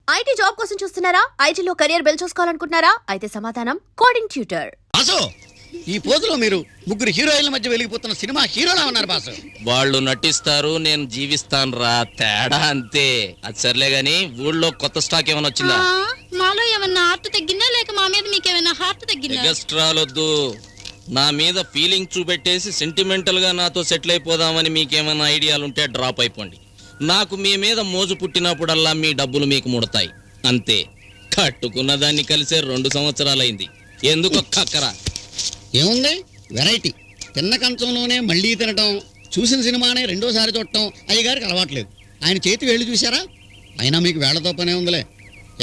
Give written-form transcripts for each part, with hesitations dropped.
IT job కోసం చూస్తున్నారా? ఐటీలో కెరియర్ బిల్డ్ చూసుకోవాలనుకుంటున్నారా? అయితే సమాధానం కోడింగ్ ట్యూటర్. బాసు, ఈ పోజులో మీరు ముగ్గురు హీరోయిన్ల మధ్య వెలిగిపోతున్న సినిమా హీరోలా ఉన్నారు బాసు. వాళ్ళు నటిస్తారు, నేను జీవిస్తాను రా, తేడా అంతే. అది సర్లే గాని ఊళ్ళో కొత్త స్టాక్ ఏమైనా వచ్చిందా? మాలో ఏమన్నా హార్ట్ తగ్గిందా లేక మా మీద మీకేమైనా హార్ట్ తగ్గిందా? ఎగస్ట్రాలొద్దు. నా మీద ఫీలింగ్ చూపెట్టేసి సెంటిమెంటల్ గా నాతో సెటిల్ అయిపోదామని మీకేమైనా ఐడియాలు ఉంటే డ్రాప్ అయిపోండి. నాకు మీ మీద మోజు పుట్టినప్పుడల్లా మీ డబ్బులు మీకు ముడతాయి అంతే. కట్టుకున్న దాన్ని కలిసే 2 సంవత్సరాలైంది. ఎందుకు కక్కరా? ఏముంది వెరైటీ? తిన్న కంచంలోనే మళ్ళీ తినటం, చూసిన సినిమానే రెండోసారి చూడటం అయ్యగారికి అలవాట్లేదు. ఆయన చేతి వేళ్ళు చూసారా? అయినా మీకు వేళ్లతో పనే ఉందిలే.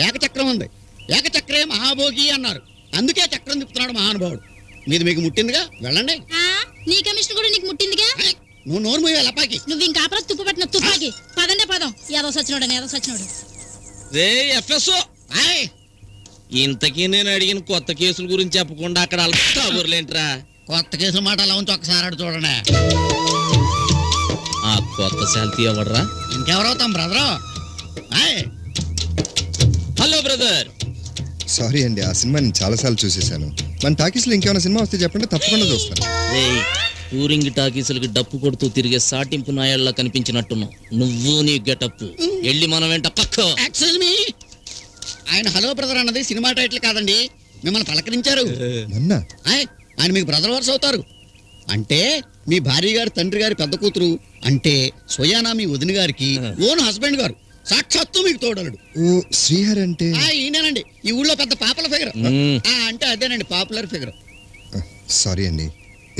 ఏకచక్రం ఉంది, ఏకచక్రే మహాభోగి అన్నారు. అందుకే చక్రం తిప్పుతున్నాడు మహానుభావుడు. మీది మీకు ముట్టిందిగా, వెళ్ళండి. నీ కమిషన్ కూడా నీకు ముట్టిందిగా. నువ్వు నోరు మూయే లపాకి. నువ్వు ఇంకా ఆపరా తుప్పు పట్టిన తుపాకి. పదండే పదం. ఏదో సచ్చినోడు. రే ఎఫ్ఎస్ఓ, ఇంతకీ నేను అడిగిన కొత్త కేసుల గురించి చెప్పకుండా అక్కడ కబుర్లేంట్రా? కొత్త కేసుల మాట అలా ఉంచి ఒక్కసారి అడు చూడండి. ఆ కొత్త శాంతి ఎవడరా? ఇంకెవరవుతాం బ్రదరు? Hello brother. సారీ అండి, ఆ సినిమా నేను చాలాసార్లు చూసేశాను. మన టాకీస్లో ఇంకేమైనా సినిమా వస్తే చెప్పండి, తప్పకుండా చూస్తాను. టూరింగ్ టాకీసులకి డప్పు కొడుతూ తిరిగే సాటింపు నాయళ్ళ కనిపించినట్టున్నావు నువ్వు, నీ గెటప్. వెళ్ళి మనం వెంట పక్క. ఎక్స్క్యూజ్ మీ, ఆయన హలో బ్రదర్ అన్నది సినిమా టైటిల్ కాదండి, మిమ్మల్ని పలకరించారు. ఆయన మీకు బ్రదర్ వర్స్ అవుతారు. అంటే మీ భార్య గారి తండ్రి గారి పెద్ద కూతురు, అంటే స్వయానా మీ వదిన గారికి ఓన్ హస్బెండ్ గారు, సాక్షాత్తు మీకు తోడలుడు. ఓ శ్రీహరి అంటే ఈయనేనండి, ఈ ఊళ్ళో పెద్ద పాపుల ఫిగర్. అంటే అదేనండి, పాపులర్ ఫిగర్. సారీ అండి,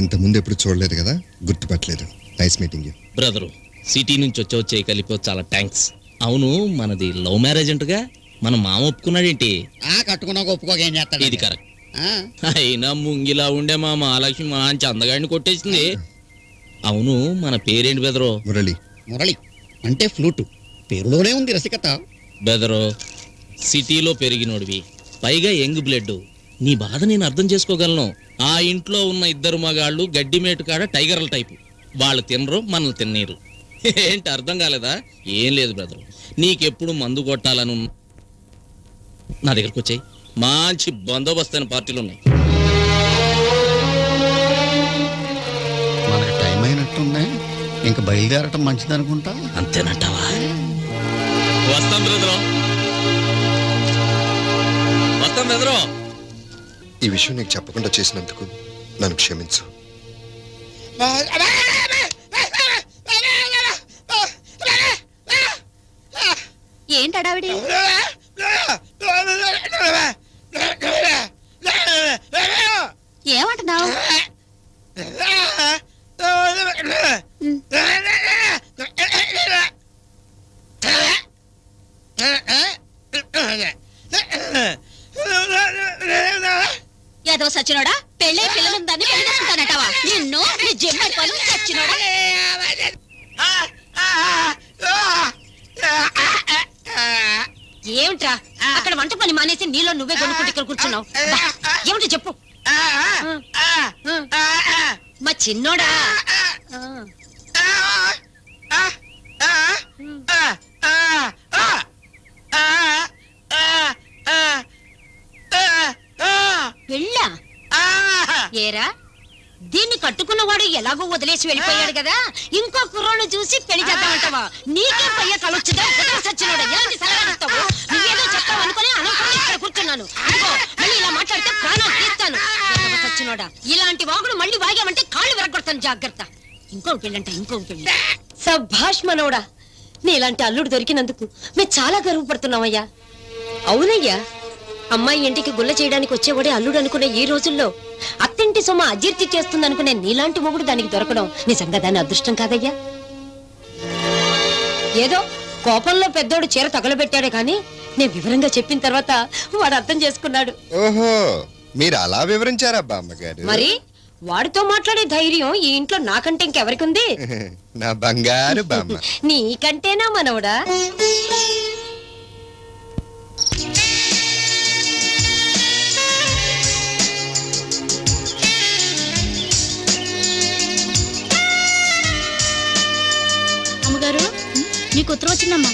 ఇంత ముందు ఎప్పుడు చూడలేదు కదా, గుర్తుపట్టలేదు. Nice meeting you. Brother, city నుంచి వచ్చే కలిపి చాలా థ్యాంక్స్. అవును, మనది లవ్ మ్యారేజ్ అంటగా, మన మామ ఒప్పుకున్నాడేంటి? కట్టుకున్నాక ఒప్పుకోక ఏం చేస్తాడు? ఇది కరెక్ట్. అయినా ముంగిలా ఉండే మా మహాలక్ష్మి మంచి అందగాడిని కొట్టేసింది. అవును, మన పేరేంటి బెదరో? మురళి. మురళి అంటే ఫ్లూటు, పేరులోనే ఉంది రసికత. బెదరో, సిటీలో పెరిగినోడివి, పైగా యంగ్ బ్లడ్, నీ బాధ నేను అర్థం చేసుకోగలను. ఆ ఇంట్లో ఉన్న 2 మగాళ్ళు గడ్డిమేటు కాడ టైగర్ల టైపు. వాళ్ళు తినరు, మనల్ని తిన్నీరు. ఏంటి అర్థం కాలేదా? ఏం లేదు బ్రదరు, నీకెప్పుడు మందు కొట్టాలను నా దగ్గరకు వచ్చాయి. మంచి బందోబస్తు అయిన పార్టీలు ఉన్నాయి. మనకి టైం అయినట్టుంది, ఇంకా బయలుదేరటం మంచిది అనుకుంటా. అంతేనంటావా? వస్తాం బ్రదరు, వస్తాం బ్రదరు. ఈ విషయం నీకు చెప్పకుండా చేసినందుకు నన్ను క్షమించు. ఏంటడావిడి? ఏమంటున్నావు? ఏదో సచ్చినోడా, పెళ్ళే పిల్లలుందని పెళ్లి చేసుకుంటానటావా? నిన్ను నీ జమ్మడిపోను సచ్చినోడా. ఏమిట్రా అక్కడ వంట పని మానేసి నీలో నువ్వే కొనుక్కుంటే ఇక్కడ కూర్చున్నావు? ఏమిటి చెప్పు. మా చిన్నోడా పెళ్ళా? ఏరా, దీన్ని కట్టుకున్నవాడు ఎలాగో వదిలేసి వెళ్ళిపోయాడు కదా, ఇంకో కుర్రోను చూసి పెళ్లి చేద్దామంటావా? నీకే పయ్య కలొచ్చుదా? సచ్చినోడా, ఎలాంటి సలహా ఇస్తావు? నువ్వేదో చెప్తావు అనుకుని అనవసరంగా ఇక్కడ కూర్చున్నాను. మళ్ళీ ఇలా మాట్లాడితే ప్రాణాలు తీస్తాను. సచ్చినోడా, ఇలాంటి వాగుడు మళ్ళీ వాగామంటే కాళ్ళు విరగొడతాను, జాగ్రత్త. ఇంకొక పెళ్ళంట, ఇంకొక పెళ్ళి. సభాష్ మనోడా, నీ ఇలాంటి అల్లుడు దొరికినందుకు మేము చాలా గర్వపడుతున్నామయ్యా. అవునయ్యా, అమ్మాయి ఇంటికి గుల్ల చేయడానికి వచ్చేవాడే అల్లుడు అనుకునే ఈ రోజుల్లో అత్తింటి సొమ్మ అజీర్తి చేస్తుందనుకునే నీలాంటి మొగుడు దానికి దొరకడం నిజంగా దాని అదృష్టం కాదయ్యా. ఏదో కోపంలో పెద్దోడు చీర తగలబెట్టాడే కానీ నేను వివరంగా చెప్పిన తర్వాత వాడు అర్థం చేసుకున్నాడు. ఓహో, మీరు అలా వివరించారా బామ్మగారు? మరి వాడితో మాట్లాడే ధైర్యం ఈ ఇంట్లో నాకంటే ఇంకెవరికి ఉంది? నా బంగారు బామ్మ. నీకంటేనా మనవడా? అమ్మగారు, నీకు ఉత్తరం వచ్చిందమ్మా.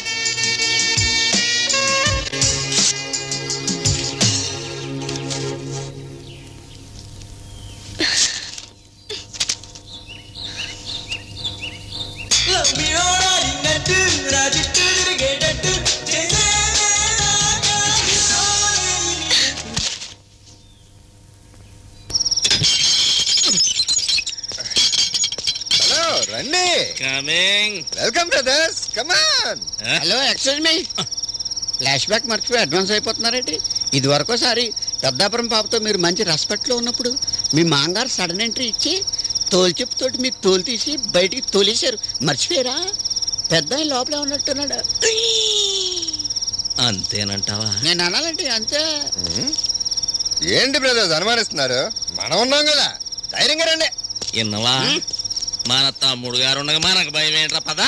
Coming. Welcome brothers, come on. Hello, excuse me. Flash back మర్చిపోయి అడ్వాన్స్ అయిపోతున్నారేంటి? ఇది వరకోసారి పెద్దాపురం పాపతో మీరు మంచి రెస్పెక్ట్లో ఉన్నప్పుడు మీ మాంగారు సడన్ ఎంట్రీ ఇచ్చి తోలు చెప్పుతోటి మీ తోలు తీసి బయటికి తోలేశారు. మర్చిపోయారా? పెద్ద ఆయన లోపలే ఉన్నట్టున్నాడు. అంతేనంటావా? నేను అనాలంటే అంతే. ఏంటి బ్రదర్స్ అనుమానిస్తున్నారు? మనం ఉన్నాం కదా, ధైర్యంగా రండి. ఇన్నవా? మన తమ్ముడు గారు ఉండగా మనకు భయం ఏంట్రా? పదా.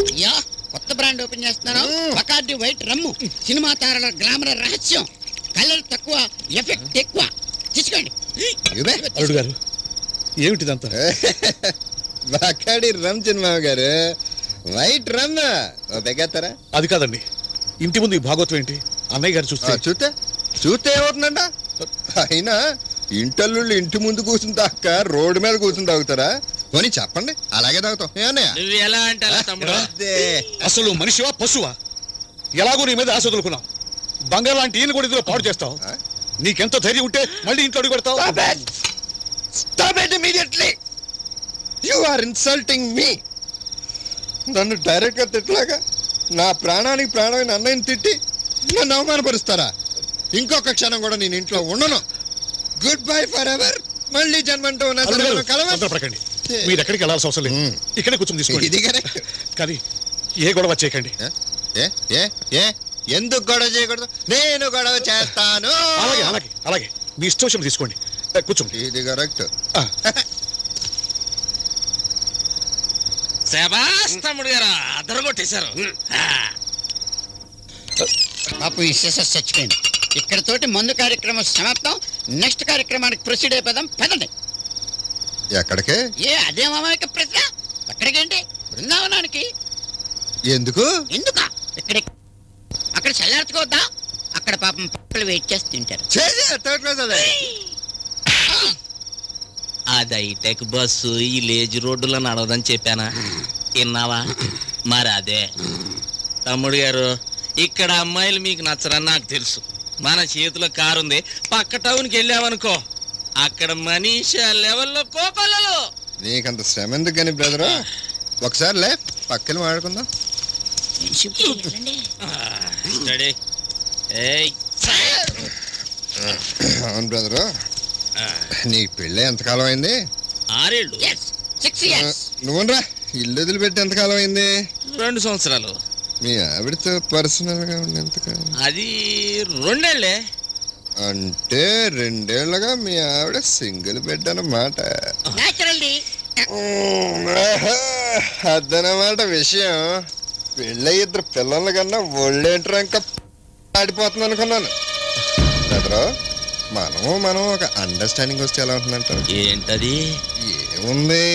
అయ్యా, కొత్త బ్రాండ్ ఓపెన్ చేస్తున్నాను. బకార్డి వైట్ రమ్ము. సినిమా తారల గ్లామర్ రహస్యం. కలర్ తక్కువ, ఎఫెక్ట్ ఎక్కువ. తీసుకోండి. అల్లుడు గారు, ఏమిటిదంతా? బాకాడి రమ్ చిన్నమామ గారు, వైట్ రమ్ ఓ బెగ్గేస్తారా? అది కాదండి, ఇంటి ముందు ఈ భాగవతం ఏంటి? అన్నయ్య గారు చూస్తే చూస్తే చూస్తే ఏమవుతుందంట? అయినా ఇంటల్లుళ్ళు ఇంటి ముందు కూర్చుని తాక్క రోడ్డు మీద కూర్చుని తాగుతారా? కొని చెప్పండి, అలాగే తాగుతాం. ఏమన్నయ్య? నువ్వు ఎలా అంటావా తమ్ముడు? అదే. అసలు మనిషివా పశువా? ఎలాగో నీ మీద ఆశ వదులుకున్నాం. బంగారు లాంటి ఈయన కూడా ఇందులో పాడు చేస్తావు. ఆ? నీకెంతో ధైర్యం ఉంటే మళ్ళీ ఇంట్లో అడుగు పెడతావు. Stop it! Stop it immediately! You are insulting me! నన్ను డైరెక్ట్ గా తిట్టలాగా నా ప్రాణానికి ప్రాణమైన అన్నయ్యని తిట్టి నన్ను అవమానపరుస్తారా? ఇంకొక క్షణం కూడా నేను ఇంట్లో ఉండను. Good bye for ever. మళ్ళీ జన్మంటూ ఉన్నా సరే మనం కలవం. తొందరపడకండి. మీరు ఎక్కడికి వెళ్ళాల్సిన అవసరం లేదు. ఇక్కడే కూర్చొని తీసుకోండి. ఇది కరెక్ట్. కానీ ఏ గొడవ చేయకండి. ఏ ఏ ఏ ఎందుకు గొడవ చేయకూడదు? నేను గొడవ చేస్తాను. అలాగే అలాగే అలాగే మీ ఇష్టం వచ్చినప్పుడు తీసుకోండి. కూర్చోండి. ఇది కరెక్ట్. శభాష్ తమ్ముడు గారు, అదరగొట్టేశారు. పాపం ఈ సిస్టర్ చచ్చిపోయింది. ఇక్కడతోటి మందు కార్యక్రమం సమాప్తం. నెక్స్ట్ కార్యక్రమానికి ప్రొసీడ్ అయిపోదాం. పదండి. ఎక్కడికే? ఏ అదే మామయ్య ప్రశ్న. అక్కడికేంటి? బృందావనానికి. ఎందుకు? ఎందుక? అక్కడ చల్లార్చుకోవద్దా? అక్కడ పాపం పక్కలు వెయిట్ చేసి తింటారు. థర్డ్ క్లాస్ అదే. అది హైటెక్ బస్సు ఈ లేజీ రోడ్డులో నడవదని చెప్పానా? విన్నావా? మరి అదే తమ్ముడు గారు, ఇక్కడ అమ్మాయిలు మీకు నచ్చరని నాకు తెలుసు. మన చేతిలో కారు ఉంది. పక్క టౌన్కి వెళ్ళామనుకో, అక్కడ మనీషా లెవెల్లో కోకొల్లలు. నీకంత శ్రమ ఎందుకు కానీ బ్రదరు? ఒకసారి లే పక్కన మాట్లాడుకుందాం. స్టడీ. ఏయ్, అవును బ్రదరు, నీ పెళ్ళి ఎంతకాలం అయింది? 6 ఏళ్ళు. 6 years. నువ్వురా, ఇల్లు వదిలిపెట్టి ఎంతకాలం అయింది? 2 సంవత్సరాలు. మీ ఆవిడతో పర్సనల్ గా ఉండి ఎంతకాలం? అది 2 ఏళ్లే. అంటే 2 ఏళ్ళగా మీ ఆవిడ సింగిల్ బెడ్ అన్నమాట. Naturally. అదనమాట విషయం. పెళ్ళి 2 పిల్లల కన్నా ఒళ్ళేంట్రా ఇంకా ఆడిపోతుంది అనుకున్నాను. బ్రదరు, మనం ఒక అండర్స్టాండింగ్ వస్తే ఎలా ఉంటుందంటారు? ఏంటది? ఏముంది,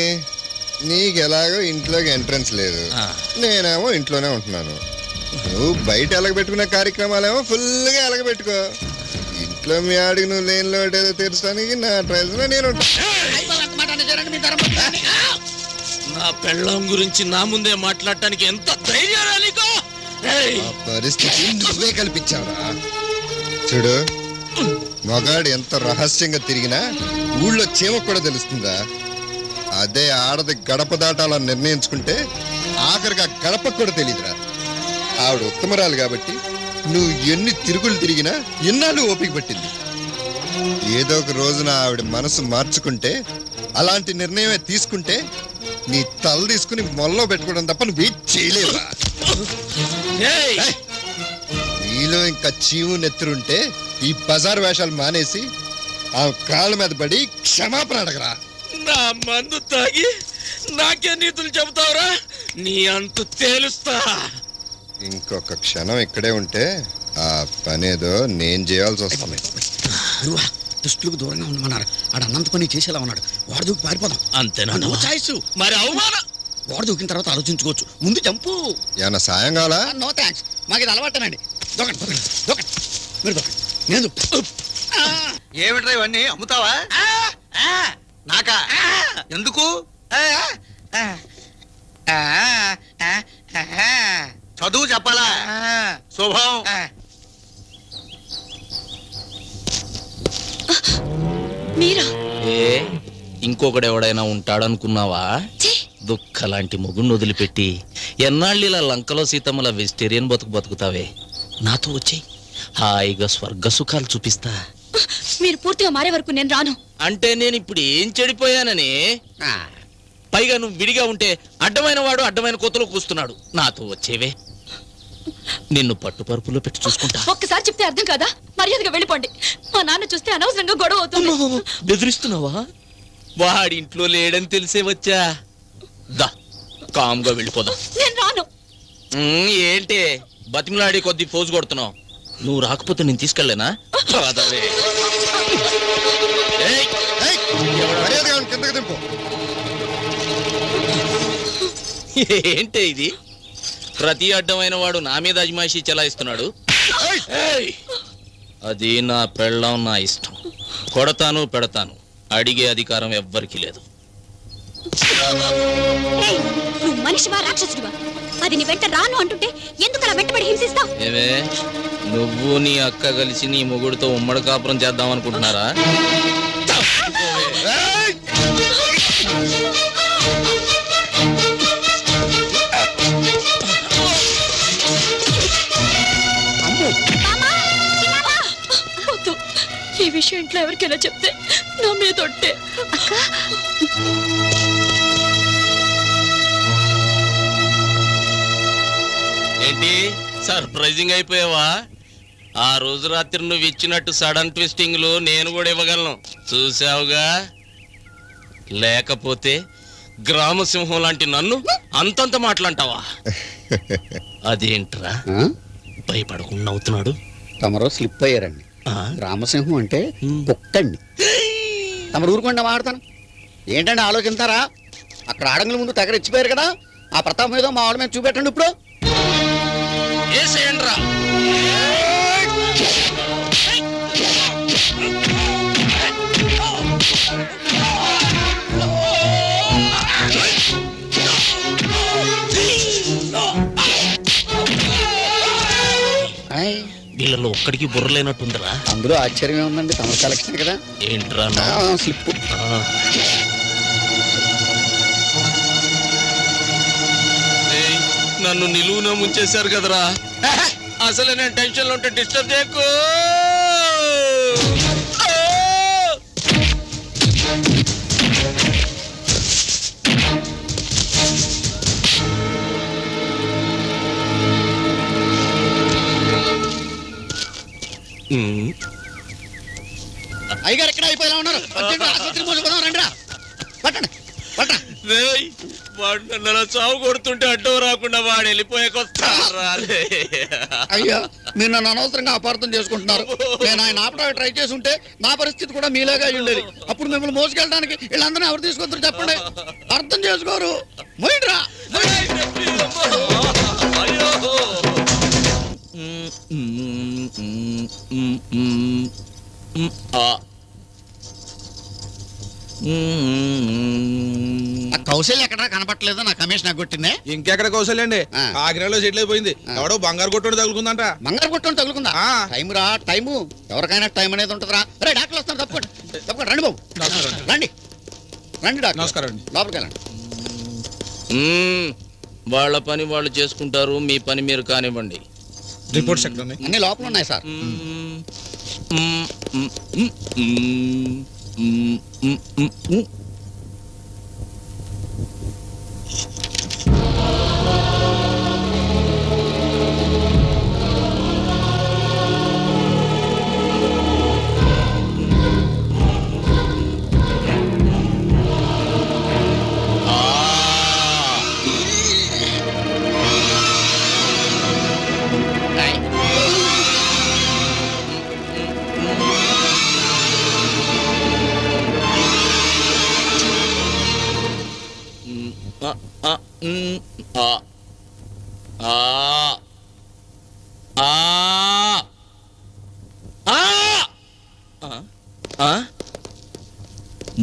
నీకు ఎలాగో ఇంట్లోకి ఎంట్రన్స్ లేదు, ఆ. నేనేమో ఇంట్లోనే ఉంటున్నాను. నువ్వు బయట ఎలగబెట్టుకునే కార్యక్రమాలేమో ఫుల్గా ఎలగబెట్టుకో. ఇంట్లో మీ ఆడికి నువ్వు లేని లోటు ఏదో తీర్చడానికి నా ట్రైల్స్ లో నేను నా పెళ్ళం గురించి నా ముందే మాట్లాడటానికి ఎంత ధైర్యం రా నీకు? ఏయ్! ఆ పరిస్థితి నువ్వే కల్పించావురా. చూడు, మగాడు ఎంత రహస్యంగా తిరిగినా ఊళ్ళో చీమకు కూడా తెలుస్తుందా? అదే ఆడది గడప దాటాలని నిర్ణయించుకుంటే ఆఖరికి ఆ గడపకు కూడా తెలియదురా. ఆవిడ ఉత్తమరాలు కాబట్టి నువ్వు ఎన్ని తిరుగులు తిరిగినా ఎన్నాళ్ళు ఓపిక పట్టింది. ఏదో ఒక రోజున ఆవిడ మనసు మార్చుకుంటే, అలాంటి నిర్ణయమే తీసుకుంటే నీ తల తీసుకుని మొల్లో పెట్టుకోవడం తప్ప నువ్వు వెయిట్ చేయలేవా? ఏయ్! నీలో ఇంకా చీము నెత్తురుంటే ఈ బజార్ వేషాలు మానేసి ఆ కాళ్ళ మీద పడి క్షమాపణ అడగరా. నా మందు తాగి నాకే నీతులు చెబుతావురా? నీ అంతు తేలుస్తా. ఇంకొక క్షణం ఇక్కడే ఉంటే ఆ పనేదో నేను చేయాల్సి వస్తుంది. దుస్తులకు దూరంగా ఉండమన్నారు. ఆడ అన్నంత పని చేసేలా ఉన్నాడు. వాడు దూకి పారిపోదాం. అంతేనా? No choice. మరి అవమానం. వాడు దూకిన తర్వాత ఆలోచించుకోవచ్చు. ముందు చంపు. ఏమన్నా సాయం కావాలా? నో థ్యాంక్స్, మాకు ఇది అలవాటేనండి. దొకండి దొకండి దొకండి, మీరు దొకండి, నేను దొక్కుతా. ఏమిట్రా ఇవన్నీ అమ్ముతావా? నాకా? ఎందుకు? చదువు చెప్పాలా శుభం. మీరా? ఏ ఇంకొకడెవడైనా ఉంటాడనుకున్నావా? ఛీ! దుఃఖలాంటి మొగుణ్ణి వదిలిపెట్టి ఎన్నాళ్ళు ఇలా లంకలో సీతమ్మల వెజిటేరియన్ బతుకుతావే? నాతో వచ్చేయ్, హాయిగా స్వర్గ సుఖాలు చూపిస్తా. మీరు పూర్తిగా మారే వరకు నేను రాను. అంటే నేను ఇప్పుడు ఏం చెడిపోయానని? పైగా నువ్వు విడిగా ఉంటే అడ్డమైన వాడు అడ్డమైన కోతలో కూస్తున్నాడు. నాతో వచ్చేవే, నిన్ను పట్టుపరుపులో పెట్టి చూసుకుంటా. ఒక్కసారి చెప్తే అర్థం కాదా? మర్యాదగా వెళ్ళిపోండి. మా నాన్న చూస్తే అనవసరంగా గొడవ అవుతుంది. బెదిరిస్తున్నావా? వాడి ఇంట్లో లేడని తెలిసే వచ్చా. దా, కామ్గా వెళ్ళిపోదాం. నేను రాను. ఏంటి బతిమలాడి కొద్ది పోజు కొడుతున్నావు? నువ్వు రాకపోతే నేను తీసుకెళ్ళలేనా? పదవే. ఏయ్, ఏయ్, మర్యాదగా వాడిని కిందకి దింపు. ఏంటి ఇది? ప్రతి అడ్డమైన వాడు నా మీద అజమాయిషీ చెలాయిస్తున్నాడు. ఏయ్, అది నా పెళ్ళం, నా ఇష్టం. కొడతాను, పెడతాను. అడిగే అధికారం ఎవ్వరికి లేదు. నువ్వు మనిషివా రాక్షసుడివా? అది నీ వెంట రాను అంటుంటే ఎందుకు అలా వెంటబడి హింసిస్తావు? ఏమే, నువ్వు నీ అక్క కలిసి నీ మొగుడితో ఉమ్మడి కాపురం చేద్దాం అనుకుంటున్నారా? ఏయ్! వద్దు. ఈ విషయం ఇంట్లో ఎవరికైనా చెప్తే నా మీద ఒట్టే. ఏంటి సర్ప్రైజింగ్ అయిపోయావా? ఆ రోజు రాత్రి నువ్వు ఇచ్చినట్టు సడన్ ట్విస్టింగ్లు నేను కూడా ఇవ్వగలను, చూసావుగా. లేకపోతే గ్రామసింహం లాంటి నన్ను అంతంత మాటలంటావా? అదేంట్రా భయపడకుండా నవ్వుతున్నాడు? తమరో స్లిప్ అయ్యారండి. రామసింహం అంటే కుక్కండి. తమరు ఊరుకుండా మాడతాను ఏంటండి ఆలోచిస్తారా? అక్కడ ఆడంగుల ముందు తెగరిచ్చిపోయారు కదా, ఆ ప్రతాపం ఏదో మా వాళ్ళ మీద చూపెట్టండి ఇప్పుడు. ఏసేయండ్రా. ఆయ్, వీళ్ళలో ఒక్కడికి బుర్రలేనట్టుందిరా. అందులో ఆశ్చర్యం ఉందండి, తమ కలెక్షన్ కదా. ఏంట్రా స్లిప్. నన్ను నిలువున ముంచేశారు కదరా. అసలు నేను టెన్షన్ లో ఉంటే డిస్టర్బ్ చేయకు. అయ్యగారు ఎక్కడ అయిపోయేలా ఉన్నారు? అర్జెంట్ ఆసుపత్రికి మోసుకుపోదాం రండిరా. పట్టండి పట్ట. రేయ్, వాడు నన్ను అలా చావు కొడుతుంటే అడ్డం రాకుండా వాడు వెళ్ళిపోయాకొస్తారా? అయ్యా, మీరు నన్ను అనవసరంగా అపార్థం చేసుకుంటున్నారు. నేను ఆయన ఆపడానికి ట్రై చేసి ఉంటే నా పరిస్థితి కూడా మీలాగా అయి ఉండేది. అప్పుడు మిమ్మల్ని మోసుకెళ్ళడానికి వీళ్ళందరినీ ఎవరు తీసుకొస్తారు చెప్పండి? అర్థం చేసుకోరు. మొయ్యరా. కౌశల్య ఎక్కడ కనపట్లేదు, నా కమిషన్ కొట్టిందే. ఇంకెక్కడ కౌశల్యండి, ఆ. ఆగ్రాలో సెటిల్ అయిపోయింది. ఎవడో బంగారు కొట్టుడు తగులుకుందంట. బంగారు కొట్టం తగులుకుందా? ఆ. టైం రా, టైము. ఎవరికైనా టైం అనేది ఉంటుందిరా. రే డాక్టర్ వస్తాను, తప్పకుండా తప్పకుండా రండి బాబు. రండి రండి డాక్టర్. నమస్కారం అండి. లోపలికి వెళ్ళండి. వాళ్ళ పని వాళ్ళు చేసుకుంటారు, మీ పని మీరు కానివ్వండి. రిపోర్ట్స్ ఎక్కడ ఉన్నాయి? అన్ని లోపల ఉన్నాయి సార్.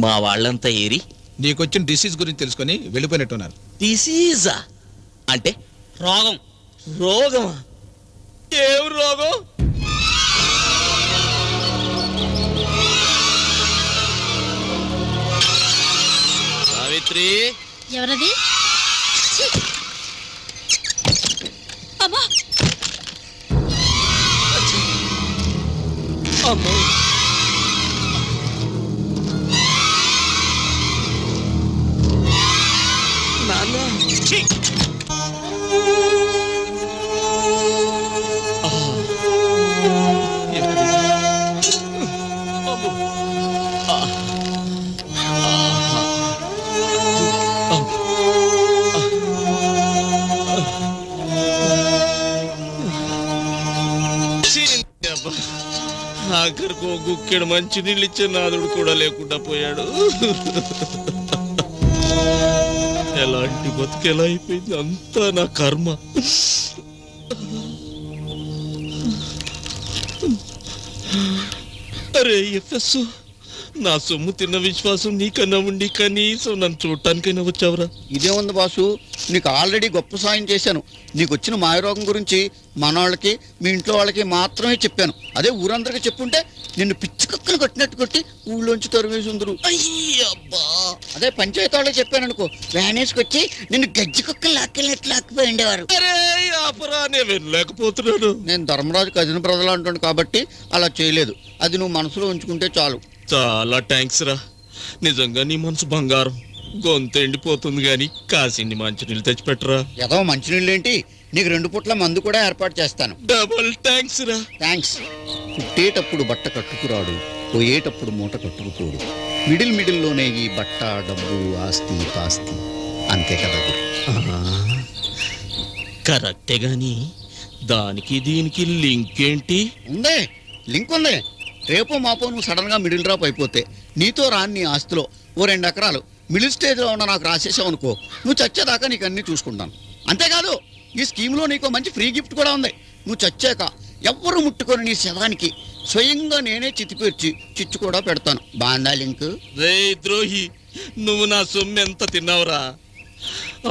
మా వాళ్ళంతా ఏరి నీకొచ్చిన డిసీజ్ గురించి తెలుసుకొని వెళ్ళిపోయినట్టున్నారు. డిసీజా అంటే? రోగం రోగమా? ఏం రోగం? సావిత్రి, ఎవరది? అమ్మా అమ్మో, నాన్న, ఛీ! ఆ, ఎక్కడిది? అమ్మో. ఆ, ఆహా. ఛీ, అబ్బా. ఆఖరికి ఓ గుక్కెడు మంచి నీళ్ళు ఇచ్చే నాదుడు కూడా లేకుండా పోయాడు. ఎలాంటి బతుకెలా అయిపోయింది, అంతా నా కర్మ. అరే ఎఫ్ఎస్, నా సొమ్ము తిన్న విశ్వాసం నీకన్నా ఉండి కనీసం నన్ను చూడటానికైనా వచ్చావురా. ఇదే ఉంది బాసు, నీకు ఆల్రెడీ గొప్ప సాయం చేశాను. నీకు వచ్చిన మాయరోగం గురించి మన వాళ్ళకి మీ ఇంట్లో వాళ్ళకి మాత్రమే చెప్పాను. అదే ఊరందరికీ చెప్పుంటే నిన్ను పిచ్చి కుక్కలు కొట్టినట్టు కొట్టి ఊళ్ళోంచి తరివేసి ఉందరు. అయ్యబ్బా, అదే పంచాయతీ వాళ్ళకి చెప్పాను అనుకో, వ్యానేసుకొచ్చి నిన్ను గజ్జి కుక్కలు లాక్కెళ్ళినట్లు లాక్కిపోయి ఉండేవారు. అరే ఆపరా, నేను వినలేకపోతున్నాను. నేను ధర్మరాజు కజిన బ్రదర్ అంటాను కాబట్టి అలా చేయలేదు. అది నువ్వు మనసులో ఉంచుకుంటే చాలు. చాలా థ్యాంక్స్ రా, నిజంగా నీ మనసు బంగారం. గొంతు ఎండిపోతుంది గాని కాసిన్ని మంచినీళ్ళు తెచ్చిపెట్టరా. ఏదో మంచినీళ్ళు ఏంటి, నీకు 2 పూట్ల మందు కూడా ఏర్పాటు చేస్తాను. డబల్ థ్యాంక్స్ రా. థ్యాంక్స్. పుట్టేటప్పుడు బట్ట కట్టుకురాడు, పోయేటప్పుడు మూట కట్టుకుపోడు. మిడిల్లోనే ఈ బట్ట, డబ్బు, ఆస్తి, పాస్తి. అంతే కదా గురు. కరెక్టే గాని దానికి దీనికి లింక్ ఏంటి? ఉందే, లింక్ ఉంది. రేపో మాపో నువ్వు సడన్గా మిడిల్ డ్రాప్ అయిపోతే నీతో రాని నీ ఆస్తిలో ఓ 2 ఎకరాలు మిడిల్ స్టేజ్లో ఉన్న నాకు రాసేసావు అనుకో, నువ్వు చచ్చేదాకా నీకు అన్నీ చూసుకుంటాను. అంతేకాదు ఈ స్కీమ్లో నీకు మంచి ఫ్రీ గిఫ్ట్ కూడా ఉంది. నువ్వు చచ్చాక ఎవ్వరు ముట్టుకొని నీ శవానికి స్వయంగా నేనే చితిపేర్చి చిచ్చు కూడా పెడతాను. బాందా లింక్? రే ద్రోహి, నువ్వు నా సొమ్ము ఎంత తిన్నావురా?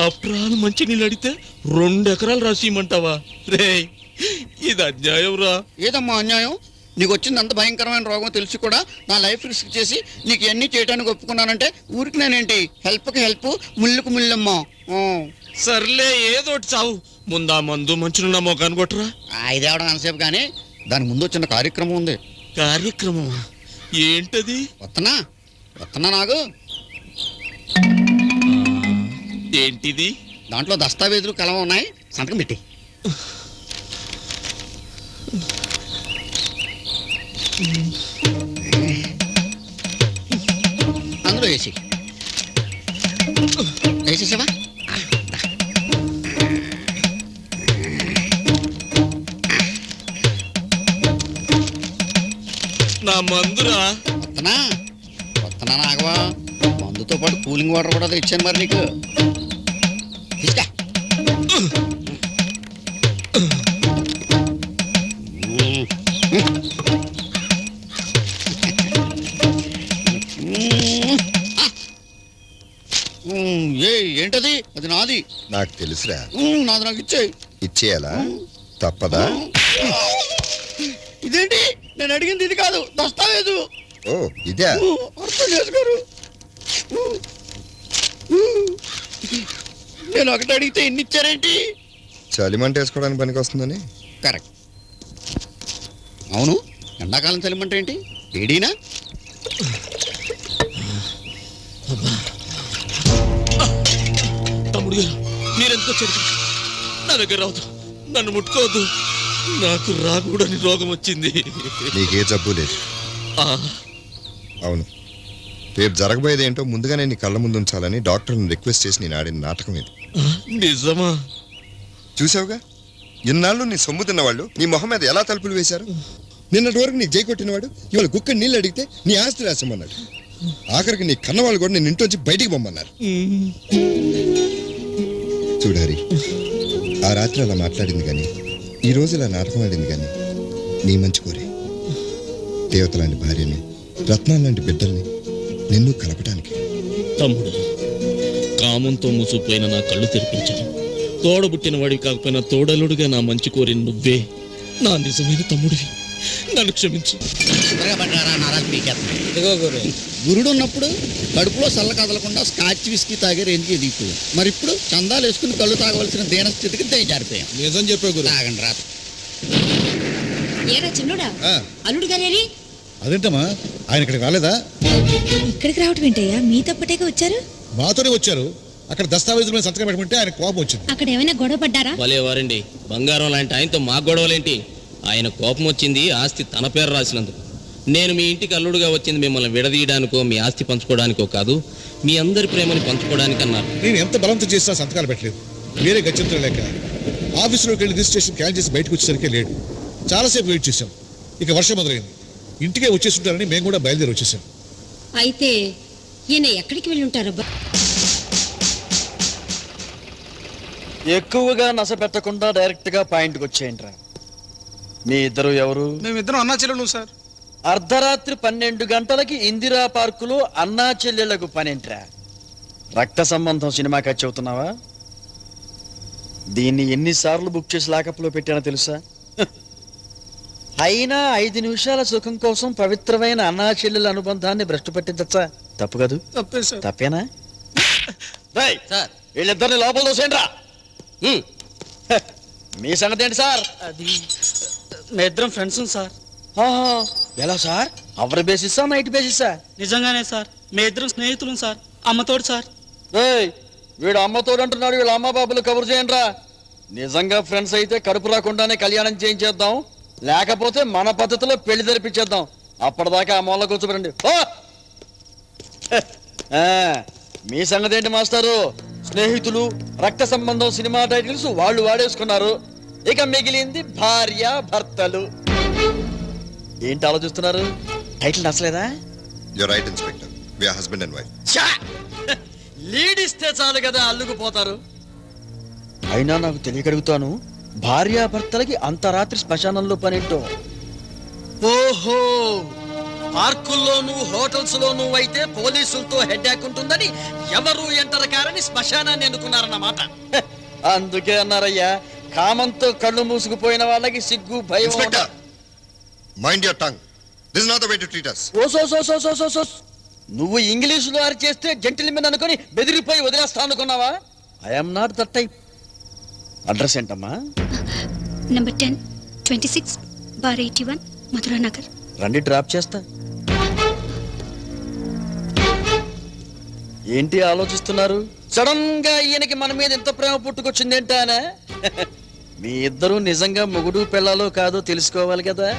అప్రాలు మంచి నీళ్ళు అడిగితే 2 ఎకరాలు రాసిమంటావా? రే ఇది అన్యాయం రా. ఏదమ్మా అన్యాయం? నీకు వచ్చింది అంత భయంకరమైన రోగం తెలిసి కూడా నా లైఫ్ రిస్క్ చేసి నీకు ఇవన్నీ చేయడానికి ఒప్పుకున్నానంటే ఊరికి నేనేంటి, హెల్ప్కి హెల్ప్, ముళ్ళుకు ముళ్ళమ్మా. సర్లే ఏదోటి చావు, ముందా మందు మంచునున్న మొఖాన్ని కొట్టరా. ఇదేవడం అంతసేపు కానీ దాని ముందు వచ్చిన కార్యక్రమం ఉంది. కార్యక్రమం ఏంటది? వత్తనా నాకు. ఏంటిది? దాంట్లో దస్తావేజులు కలం ఉన్నాయి, సంతకం పెట్టి. అందులో వేసేసావా? నా మందురా. వత్తనా నాగవా, మందుతో పాటు కూలింగ్ వాటర్ కూడా తెచ్చాను మరి నీకు. తీసుకా. ఏంటది? అది నాది. నాకు తెలుసురా. నాది నాకు ఇచ్చేయి. ఇచ్చేయాలా? తప్పదా? ఇదేంటి, నేను అడిగింది ఇది కాదు, దస్తావేజు. ఓ ఇదే అర్థం చేసుకోరు. నేను ఒకటి అడిగితే ఎన్ని ఇచ్చారేంటి? చలిమంట వేసుకోవడానికి పనికి వస్తుందని. కరెక్ట్. అవును, ఎండాకాలం చలిమంట ఏంటి? ఏడీనా? తమ్ముడు గారు, మీరెందుకు వచ్చారు? నా దగ్గర రావద్దు, నన్ను ముట్టుకోవద్దు. నాకు రాకూడని రోగం వచ్చింది. నీకే జబ్బు లేదు. అవును, రేపు జరగబోయేది ఏంటో ముందుగానే నీ కళ్ళ ముందు ఉంచాలని డాక్టర్ని రిక్వెస్ట్ చేసి నేను ఆడిన నాటకం ఇది. నిజమా? చూసావుగా, ఇన్నాళ్ళు నీ సొమ్ము తిన్నవాళ్ళు నీ మొహం మీద ఎలా తలుపులు వేశారు. నిన్నటి వరకు నీకు జై కొట్టినవాడు ఇవాళ గుక్క నీళ్ళు అడిగితే నీ ఆస్తి రాసమన్నాడు. ఆఖరికి నీ కన్నవాళ్ళు కూడా నేను ఇంట్లోంచి బయటికి పొమ్మన్నారు. చూడారి, ఆ రాత్రి అలా మాట్లాడింది కానీ ఈ రోజు ఇలా నాటకం ఆడింది కానీ నీ మంచి కోరే. దేవత లాంటి భార్యని, రత్నాలు లాంటి బిడ్డల్ని నిన్ను కలపడానికి. తమ్ముడు, కామంతో మూసుకుపోయిన నా కళ్ళు తెరిపించాను. తోడబుట్టిన వాడివి కాకపోయినా తోడలుడిగా నా మంచి కోరిన నువ్వే నా నిజమైన తమ్ముడివి. నన్ను క్షమించు. తొందరగా పడ్డారా నరాలు పీకేస్తున్నాయి. గురుడు ఉన్నప్పుడు కడుపులో సల్ల కదలకుండా స్కాచ్ విస్కీ తాగే రేంజ్కి ఎదిగిపోయాం. మరి ఇప్పుడు చందాలు వేసుకుని కళ్ళు తాగవలసిన దీనస్థితికి దయజారిపోయాం. నిజం చెప్పే గురు. తాగండి రా. ఏరా చిన్నోడా, అల్లుడు గారేరి? అదేంటమ్మా ఆయన ఇక్కడికి రాలేదా? ఇక్కడికి రావటం ఏంటయ్యా? మీ తప్పటేగా వచ్చారు. మాతోనే వచ్చారు. అక్కడ దస్తావేజుల మీద సంతకం పెట్టమంటే ఆయన కోపం వచ్చింది. అక్కడ ఏమైనా గొడవ పడ్డారా? భలే వారండి, బంగారం లాంటి ఆయనతో మా గొడవలేంటి? ఆయన కోపం వచ్చింది ఆస్తి తన పేరు రాసినందుకు. నేను మీ ఇంటికి అల్లుడుగా వచ్చింది మిమ్మల్ని విడదీయడానికో మీ ఆస్తి పంచుకోవడానికో కాదు, మీ అందరి ప్రేమని పంచుకోవడానికి అన్నారు. నేను ఎంత బలంతో చేసినా సంతకాలు పెట్టలేదు. వేరే గత్యంతరం లేక ఆఫీసులోకి వెళ్ళి రిజిస్ట్రేషన్ క్యాన్సిల్ చేసి బయటకు వచ్చేసరికి లేడు. చాలాసేపు వెయిట్ చేశాం. ఇక వర్షం మొదలైంది. ఇంటికే వచ్చేస్తుంటారని మేము కూడా బయలుదేరి వచ్చేసాం. అయితే ఈయన ఎక్కడికి వెళ్ళి ఉంటారబ్బా? ఎక్కువగా నస పెట్టకుండా డైరెక్ట్ గా పాయింట్కి వచ్చేయండిరా. మీ ఇద్దరు ఎవరు? మేమిద్దరం అన్నా చెల్లెలు సార్. అర్ధరాత్రి 12 గంటలకి ఇందిరా పార్కులో అన్నా చెల్లెళ్లకు పనేంట్రా? రక్త సంబంధం సినిమాకి వచ్చి అవుతున్నావా? దీన్ని ఎన్నిసార్లు బుక్ చేసి లాకప్లో పెట్టానో తెలుసా? అయినా 5 నిమిషాల సుఖం కోసం పవిత్రమైన అన్నా చెల్లెల అనుబంధాన్ని భ్రష్టు పట్టించచ్చా? తప్పు కాదు? తప్పే సార్. తప్పేనా? రేయ్, వీళ్ళిద్దరిని లోపల దోసేయండిరా. మీ సంగతి ఏంటి సార్? అది మీ ఇద్దరం ఫ్రెండ్స్ సార్. ఆహా, ఎలా సార్? అవర్ బేసిసా నైట్ బేసిసా? నిజంగానే సార్, మీ ఇద్దరం స్నేహితులు సార్. అమ్మతోడు సార్. రేయ్, వీడు అమ్మతోడు అంటున్నాడు. వీళ్ళ అమ్మ బాబులు కబురు చేయండిరా. నిజంగా ఫ్రెండ్స్ అయితే కడుపు రాకుండానే కళ్యాణం చేయించేద్దాం, లేకపోతే మన పద్ధతిలో పెళ్లి జరిపించేద్దాం. అప్పటిదాకా ఆ మూల కూర్చోబెట్టండి. మీ సంగతి ఏంటి మాస్టారు? స్నేహితులు, రక్త సంబంధం సినిమా టైటిల్స్ వాళ్ళు వాడేసుకున్నారు. ఇక మిగిలింది భార్య భర్తలు. ఏంటి ఆలోచిస్తున్నారు? టైటిల్ నచ్చలేదా? You're right inspector. We are husband and wife. Lead ఇస్తే చాలు కదా అల్లుకుపోతారు. అయినా నాకు తెలియకడుగుతాను, భార్యాభర్తలకి అంతరాత్రి శ్మశానంలో పనేంటో? ఓహో, పార్కుల్లోనూ హోటల్స్ లోనూ అయితే పోలీసులతో హెడ్యాక్ ఉంటుందని ఎవరు ఎంటర్ కారని శ్మశానాన్ని ఎన్నుకున్నారన్నమాట. అందుకే అన్నారయ్యా, కామంతో కళ్ళు మూసుకుపోయిన వాళ్ళకి సిగ్గు భయం. Inspector, mind your tongue. This is not the way to treat us. ఓ నువ్వు ఇంగ్లీషులో అరిచేస్తే జెంటిల్మెన్ అనుకొని బెదిరిపోయి వదిలేస్తా అనుకున్నావా? I'm not that type. Address ఏంటమ్మా? నంబర్ 10, 26/81 మధురా నగర్. రండి, డ్రాప్ చేస్తా. ఏంటి ఆలోచిస్తున్నారు? సడన్ గా ఈయనకి మన మీద ఎంత ప్రేమ పుట్టుకొచ్చిందేంటానా? మీ ఇద్దరు నిజంగా మొగుడు పెళ్ళాలో కాదో తెలుసుకోవాలి కదా,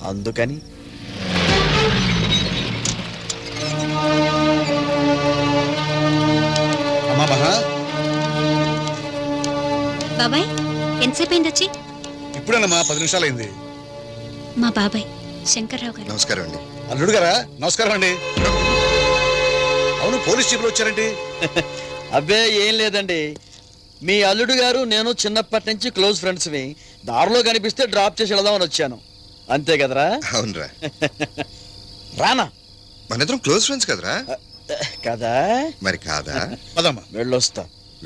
అందుకని. అమ్మా మహా, బాబాయ్ ఎంతసేపు అయింది వచ్చి? ఇప్పుడేనమ్మా 10 నిమిషాలైంది. మా బాబాయ్ శంకర్రావు గారు. నమస్కారం అండి. అల్లుడు గారా? నమస్కారం అండి. అవును, పోలీస్ జీపులో వచ్చారండి? అబ్బే ఏం లేదండి, మీ అల్లుడు గారు నేను చిన్నప్పటి నుంచి క్లోజ్ ఫ్రెండ్స్వి. దారిలో కనిపిస్తే డ్రాప్ చేసి వెళదామని వచ్చాను, అంతే కదరా? అవునరా, రానా? మన ఇద్దరం క్లోజ్ ఫ్రెండ్స్ కదరా? కదా మరి కాదా? పదమ్మా. వెళ్ళొస్తా.